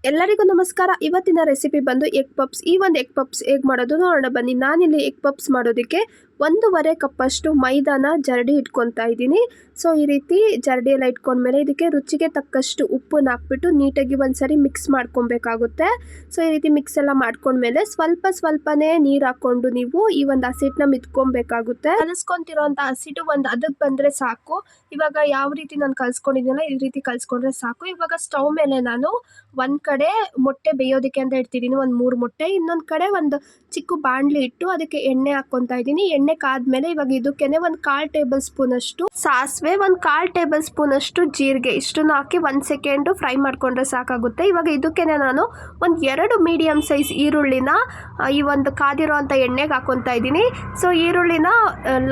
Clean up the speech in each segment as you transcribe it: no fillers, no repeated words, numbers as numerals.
ಎಲ್ಲರಿಗೂ ನಮಸ್ಕಾರ. ಇವತ್ತಿನ ರೆಸಿಪಿ ಬಂದು ಎಗ್ ಪಪ್ಸ್. ಈ ಒಂದು ಎಗ್ ಪಪ್ಸ್ ಹೇಗೆ ಮಾಡೋದು ನೋಡೋಣ ಬನ್ನಿ. ನಾನಿಲ್ಲಿ ಎಗ್ ಪಪ್ಸ್ ಮಾಡೋದಕ್ಕೆ 1.5 ಕಪ್ಪಷ್ಟು ಮೈದಾನ ಜರಡಿ ಇಟ್ಕೊತಾ ಇದ್ದೀನಿ. ಸೊ ಈ ರೀತಿ ಜರಡಿ ಎಲ್ಲ ಇಟ್ಕೊಂಡ್ಮೇಲೆ ಇದಕ್ಕೆ ರುಚಿಗೆ ತಕ್ಕಷ್ಟು ಉಪ್ಪನ್ನ ಹಾಕ್ಬಿಟ್ಟು ನೀಟಾಗಿ ಒಂದ್ಸರಿ ಮಿಕ್ಸ್ ಮಾಡ್ಕೊಬೇಕಾಗುತ್ತೆ. ಸೊ ಈ ರೀತಿ ಮಿಕ್ಸ್ ಎಲ್ಲ ಮಾಡ್ಕೊಂಡ್ಮೇಲೆ ಸ್ವಲ್ಪನೇ ನೀರು ಹಾಕ್ಕೊಂಡು ನೀವು ಈ ಒಂದು ಹಸಿಟ್ಟನ್ನ ಮಿತ್ಕೊಬೇಕಾಗುತ್ತೆ. ಕಲಿಸ್ಕೊಂತಿರೋಂಥ ಹಸಿಟ್ಟು ಒಂದು ಅದಕ್ಕೆ ಬಂದರೆ ಸಾಕು. ಇವಾಗ ಯಾವ ರೀತಿ ನಾನು ಕಲಿಸ್ಕೊಂಡಿದ್ದೀನಲ್ಲ ಈ ರೀತಿ ಕಲಿಸ್ಕೊಂಡ್ರೆ ಸಾಕು. ಇವಾಗ ಸ್ಟವ್ ಮೇಲೆ ನಾನು ಒಂದು ಕಡೆ ಮೊಟ್ಟೆ ಬೇಯೋದಕ್ಕೆ ಅಂತ ಇಡ್ತಿದ್ದೀನಿ, ಒಂದು 3 ಮೊಟ್ಟೆ. ಇನ್ನೊಂದು ಕಡೆ ಒಂದು ಚಿಕ್ಕ ಬಾಣಲಿ ಇಟ್ಟು ಅದಕ್ಕೆ ಎಣ್ಣೆ ಹಾಕ್ಕೊತಾ ಇದ್ದೀನಿ. ಎಣ್ಣೆ ಕಾದ್ಮೇಲೆ ಇವಾಗ ಇದಕ್ಕೇನೆ 1/4 ಟೇಬಲ್ ಸ್ಪೂನ್ ಅಷ್ಟು ಸಾಸಿವೆ, 1/4 ಟೇಬಲ್ ಸ್ಪೂನ್ ಅಷ್ಟು ಜೀರಿಗೆ, ಇಷ್ಟನ್ನು ಹಾಕಿ 1 ಸೆಕೆಂಡು ಫ್ರೈ ಮಾಡ್ಕೊಂಡ್ರೆ ಸಾಕಾಗುತ್ತೆ. ಇವಾಗ ಇದಕ್ಕೇನೆ ನಾನು ಒಂದು 2 ಮೀಡಿಯಮ್ ಸೈಜ್ ಈರುಳ್ಳಿನ ಈ ಒಂದು ಕಾದಿರೋ ಅಂಥ ಎಣ್ಣೆಗೆ ಹಾಕ್ಕೊತಾ ಇದ್ದೀನಿ. ಸೊ ಈರುಳ್ಳಿನ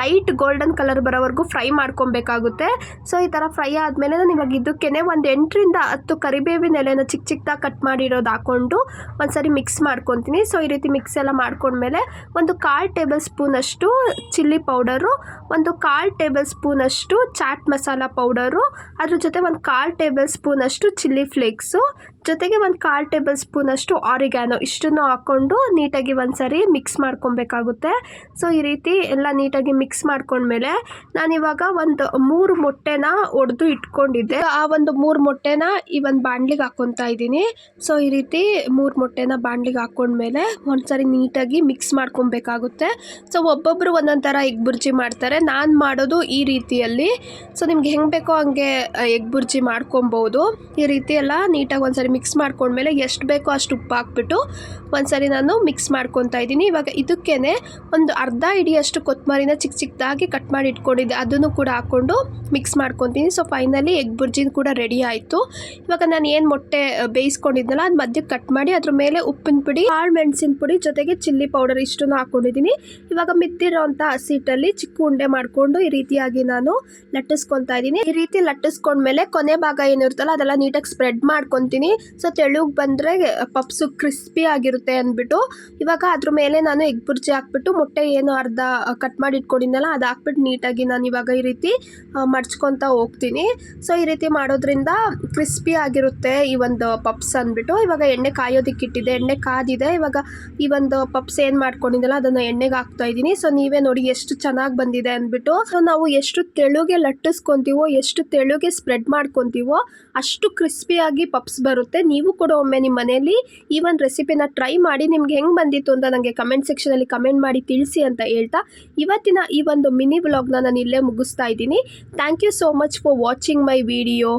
ಲೈಟ್ ಗೋಲ್ಡನ್ ಕಲರ್ ಬರೋವರೆಗೂ ಫ್ರೈ ಮಾಡ್ಕೊಬೇಕಾಗುತ್ತೆ. ಸೊ ಈ ಥರ ಫ್ರೈ ಆದಮೇಲೆ ನಾನು ಇವಾಗ ಇದಕ್ಕೇನೆ ಒಂದು 8 ರಿಂದ 10 ಕರಿಬೇವಿನ ಎಲೆನ ಚಿಕ್ಕದಾಗಿ ಕಟ್ ಮಾಡಿರೋದು ಹಾಕ್ಕೊಂಡು ಒಂದ್ಸರಿ ಮಿಕ್ಸ್ ಮಾಡ್ಕೊತೀನಿ. ಸೊ ಈ ರೀತಿ ಮಿಕ್ಸ್ ಎಲ್ಲ ಮಾಡ್ಕೊಂಡ್ಮೇಲೆ ಒಂದು 1/4 ಟೇಬಲ್ ಸ್ಪೂನ್ ಅಷ್ಟು ಚಿಲ್ಲಿ ಪೌಡರು, ಒಂದು 1/4 ಟೇಬಲ್ ಸ್ಪೂನ್ ಅಷ್ಟು ಚಾಟ್ ಮಸಾಲ ಪೌಡರು, ಅದ್ರ ಜೊತೆ ಒಂದು 1/4 ಟೇಬಲ್ ಸ್ಪೂನ್ ಅಷ್ಟು ಚಿಲ್ಲಿ ಫ್ಲೇಕ್ಸು, ಜೊತೆಗೆ ಒಂದು 1/4 ಟೇಬಲ್ ಸ್ಪೂನ್ ಅಷ್ಟು ಆರಿಗ್ಯಾನೋ, ಇಷ್ಟನ್ನು ಹಾಕ್ಕೊಂಡು ನೀಟಾಗಿ ಒಂದ್ಸರಿ ಮಿಕ್ಸ್ ಮಾಡ್ಕೊಬೇಕಾಗುತ್ತೆ. ಸೊ ಈ ರೀತಿ ಎಲ್ಲ ನೀಟಾಗಿ ಮಿಕ್ಸ್ ಮಾಡ್ಕೊಂಡ್ಮೇಲೆ ನಾನಿವಾಗ ಒಂದು 3 ಮೊಟ್ಟೆನ ಒಡೆದು ಇಟ್ಕೊಂಡಿದ್ದೆ. ಆ ಒಂದು 3 ಮೊಟ್ಟೆನ ಈ ಒಂದು ಬಾಣಲಿಗೆ ಹಾಕ್ಕೊತಾ ಇದ್ದೀನಿ. ಸೊ ಈ ರೀತಿ 3 ಮೊಟ್ಟೆನ ಬಾಣಲಿಗೆ ಹಾಕ್ಕೊಂಡ್ಮೇಲೆ ಒಂದ್ಸರಿ ನೀಟಾಗಿ ಮಿಕ್ಸ್ ಮಾಡ್ಕೊಬೇಕಾಗುತ್ತೆ. ಸೊ ಒಬ್ಬೊಬ್ಬರು ಒಂದೊಂದು ಥರ ಎಗ್ ಬುರ್ಜಿ ಮಾಡ್ತಾರೆ, ನಾನು ಮಾಡೋದು ಈ ರೀತಿಯಲ್ಲಿ. ಸೊ ನಿಮ್ಗೆ ಹೆಂಗೆ ಬೇಕೋ ಹಂಗೆ ಎಗ್ ಬುರ್ಜಿ ಮಾಡ್ಕೊಬೋದು. ಈ ರೀತಿ ಎಲ್ಲ ನೀಟಾಗಿ ಒಂದ್ಸರಿ ಮಿಕ್ಸ್ ಮಾಡ್ಕೊಂಡ್ಮೇಲೆ ಎಷ್ಟು ಬೇಕೋ ಅಷ್ಟು ಉಪ್ಪು ಹಾಕ್ಬಿಟ್ಟು ಒಂದ್ಸರಿ ನಾನು ಮಿಕ್ಸ್ ಮಾಡ್ಕೊತಾ ಇದ್ದೀನಿ. ಇವಾಗ ಇದಕ್ಕೇನೆ ಒಂದು ಅರ್ಧ ಹಿಡಿಯಷ್ಟು ಕೊತ್ತಂಬರಿನ ಚಿಕ್ಕದಾಗಿ ಕಟ್ ಮಾಡಿ ಇಟ್ಕೊಂಡಿದ್ದೆ, ಅದನ್ನು ಕೂಡ ಹಾಕ್ಕೊಂಡು ಮಿಕ್ಸ್ ಮಾಡ್ಕೊತೀನಿ. ಸೊ ಫೈನಲಿ ಎಗ್ ಬುರ್ಜಿನ ಕೂಡ ರೆಡಿ ಆಯಿತು. ಇವಾಗ ನಾನು ಏನು ಮೊಟ್ಟೆ ಬೇಯಿಸ್ಕೊಂಡಿದ್ನಲ್ಲ ಅದು ಮಧ್ಯಕ್ಕೆ ಕಟ್ ಮಾಡಿ ಅದ್ರ ಮೇಲೆ ಉಪ್ಪಿನ ಪುಡಿ, ಕಾಳು ಮೆಣಸಿನ ಪುಡಿ, ಜೊತೆಗೆ ಚಿಲ್ಲಿ ಪೌಡರ್ ಇಷ್ಟನ್ನು ಹಾಕ್ಕೊಂಡಿದ್ದೀನಿ. ಇವಾಗ ಮಿತ್ತಿರೋಂಥ ಹಸಿಟ್ಟಲ್ಲಿ ಚಿಕ್ಕ ಉಂಡೆ ಮಾಡಿಕೊಂಡು ಈ ರೀತಿಯಾಗಿ ನಾನು ಲಟ್ಟಿಸ್ಕೊತಾ ಇದ್ದೀನಿ. ಈ ರೀತಿ ಲಟ್ಟಿಸ್ಕೊಂಡ್ಮೇಲೆ ಕೊನೆ ಭಾಗ ಏನಿರುತ್ತಲ್ಲ ಅದೆಲ್ಲ ನೀಟಾಗಿ ಸ್ಪ್ರೆಡ್ ಮಾಡ್ಕೊತೀನಿ. ಸೊ ತೆಳುಗೆ ಬಂದರೆ ಪಪ್ಸು ಕ್ರಿಸ್ಪಿ ಆಗಿರುತ್ತೆ ಅಂದ್ಬಿಟ್ಟು ಇವಾಗ ಅದ್ರ ಮೇಲೆ ನಾನು ಎಗ್ ಬುರ್ಜಿ ಹಾಕ್ಬಿಟ್ಟು ಮೊಟ್ಟೆ ಏನು ಅರ್ಧ ಕಟ್ ಮಾಡಿ ಇಟ್ಕೊಂಡಿದ್ನಲ್ಲ ಅದು ಹಾಕ್ಬಿಟ್ಟು ನೀಟಾಗಿ ನಾನು ಇವಾಗ ಈ ರೀತಿ ಮಡ್ಚ್ಕೊತಾ ಹೋಗ್ತೀನಿ. ಸೊ ಈ ರೀತಿ ಮಾಡೋದ್ರಿಂದ ಕ್ರಿಸ್ಪಿ ಆಗಿರುತ್ತೆ ಈ ಒಂದು ಪಪ್ಸ್ ಅಂದ್ಬಿಟ್ಟು. ಇವಾಗ ಎಣ್ಣೆ ಕಾಯೋದಕ್ಕೆ ಇಟ್ಟಿದ್ದೆ, ಎಣ್ಣೆ ಕಾದಿದೆ. ಇವಾಗ ಈ ಒಂದು ಪಪ್ಸ್ ಏನು ಮಾಡ್ಕೊಂಡಿದ್ದಲ್ಲ ಅದನ್ನು ಎಣ್ಣೆಗೆ ಹಾಕ್ತಾ ಇದ್ದೀನಿ. ಸೊ ನೀವೇ ನೋಡಿ ಎಷ್ಟು ಚೆನ್ನಾಗಿ ಬಂದಿದೆ ಅಂದ್ಬಿಟ್ಟು. ಸೊ ನಾವು ಎಷ್ಟು ತೆಳುಗೆ ಲಟ್ಟಿಸ್ಕೊತೀವೋ, ಎಷ್ಟು ತೆಳುಗೆ ಸ್ಪ್ರೆಡ್ ಮಾಡ್ಕೊತೀವೋ ಅಷ್ಟು ಕ್ರಿಸ್ಪಿಯಾಗಿ ಪಪ್ಸ್ ಬರುತ್ತೆ. ನೀವು ಕೂಡ ಒಮ್ಮೆ ನಿಮ್ಮ ಮನೆಯಲ್ಲಿ ಈ ಒಂದು ರೆಸಿಪಿನ ಟ್ರೈ ಮಾಡಿ ನಿಮ್ಗೆ ಹೆಂಗೆ ಬಂದಿತ್ತು ಅಂತ ನನಗೆ ಕಮೆಂಟ್ ಸೆಕ್ಷನಲ್ಲಿ ಕಮೆಂಟ್ ಮಾಡಿ ತಿಳಿಸಿ ಅಂತ ಹೇಳ್ತಾ ಇವತ್ತಿನ ಈ ಒಂದು ಮಿನಿ ವ್ಲಾಗ್ನ ನಾನು ಇಲ್ಲೇ ಮುಗಿಸ್ತಾ ಇದ್ದೀನಿ. Thank you so much for watching my video.